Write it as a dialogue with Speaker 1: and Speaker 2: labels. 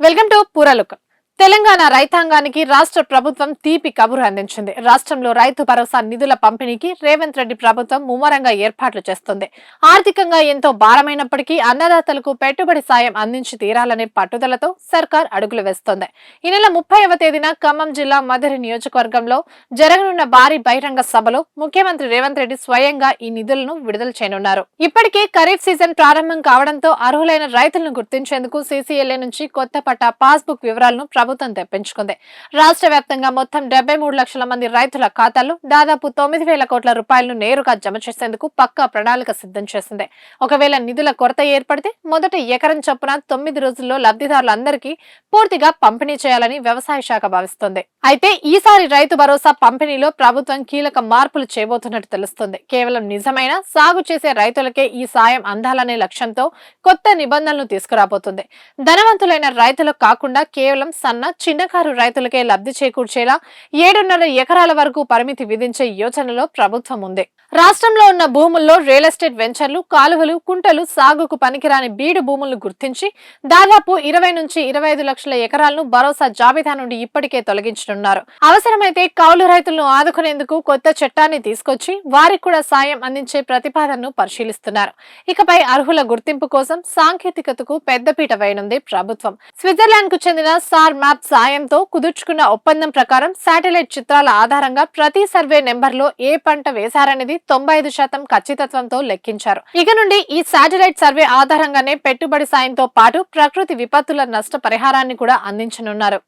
Speaker 1: Welcome to పూరలుక్. Telangana రైతాంగానికి రాష్ట్ర ప్రభుత్వం తీపి కబురు అందించింది. రాష్ట్రంలో రైతు భరోసా నిధుల పంపిణీకి రేవంత్ రెడ్డి ప్రభుత్వం ముమ్మరంగా ఏర్పాట్లు చేస్తుంది. ఆర్థికంగా ఎంతో భారమైనప్పటికీ అన్నదాతలకు పెట్టుబడి సాయం అందించి తీరాలనే పట్టుదలతో సర్కార్ అడుగులు వేస్తోంది. ఈ నెల 30వ తేదీన ఖమ్మం జిల్లా మధిరి నియోజకవర్గంలో జరగనున్న భారీ బహిరంగ సభలో ముఖ్యమంత్రి రేవంత్ రెడ్డి స్వయంగా ఈ నిధులను విడుదల చేయనున్నారు. ఇప్పటికే ఖరీఫ్ సీజన్ ప్రారంభం కావడంతో అర్హులైన రైతులను గుర్తించేందుకు సీసీఎల్ఏ నుంచి కొత్త పట్టా పాస్బుక్ వివరాలను ప్రభుత్వం తెప్పించుకుంది. రాష్ట్ర వ్యాప్తంగా మొత్తం 73 లక్షల మంది రైతుల ఖాతాల్లో దాదాపు 9,000 కోట్ల రూపాయలను నేరుగా జమ చేసేందుకు పక్కా ప్రణాళిక సిద్ధం చేసింది. ఒకవేళ నిధుల కొరత ఏర్పడితే మొదట ఎకరం చొప్పున 9 రోజుల్లో లబ్ధిదారులందరికీ పూర్తిగా పంపిణీ చేయాలని వ్యవసాయ శాఖ భావిస్తోంది. అయితే ఈసారి రైతు భరోసా పంపిణీలో ప్రభుత్వం కీలక మార్పులు చేయబోతున్నట్టు తెలుస్తుంది. కేవలం నిజమైన సాగు చేసే రైతులకే ఈ సాయం అందాలనే లక్ష్యంతో కొత్త నిబంధనలు తీసుకురాబోతుంది. ధనవంతులైన రైతులకు కాకుండా కేవలం సన్న చిన్నకారు రైతులకే లబ్ధి చేకూర్చేలా 7.5 ఎకరాల వరకు పరిమితి విధించే యోచనలో ప్రభుత్వం ఉంది. రాష్ట్రంలో ఉన్న భూముల్లో రియల్ ఎస్టేట్ వెంచర్లు, కాలువలు, కుంటలు, సాగుకు పనికిరాని బీడు భూములను గుర్తించి దాదాపు 20 నుంచి 25 లక్షల ఎకరాలను భరోసా జాబితా నుండి ఇప్పటికే తొలగించనున్నారు. అవసరమైతే కౌలు రైతులను ఆదుకునేందుకు కొత్త చట్టాన్ని తీసుకొచ్చి వారికి కూడా సాయం అందించే ప్రతిపాదనను పరిశీలిస్తున్నారు. ఇకపై అర్హుల గుర్తింపు కోసం సాంకేతికతకు పెద్దపీట వేయనుంది ప్రభుత్వం. స్విట్జర్లాండ్ కు చెందిన సార్ మ్యాప్ సాయంతో కుదుర్చుకున్న ఒప్పందం ప్రకారం శాటిలైట్ చిత్రాల ఆధారంగా ప్రతి సర్వే నెంబర్లో ఏ పంట వేశారనేది 95% ఖచ్చితత్వంతో లెక్కించారు. ఇక నుండి ఈ శాటిలైట్ సర్వే ఆధారంగానే పెట్టుబడి సాయంతో పాటు ప్రకృతి విపత్తుల నష్ట పరిహారాన్ని కూడా అందించనున్నారు.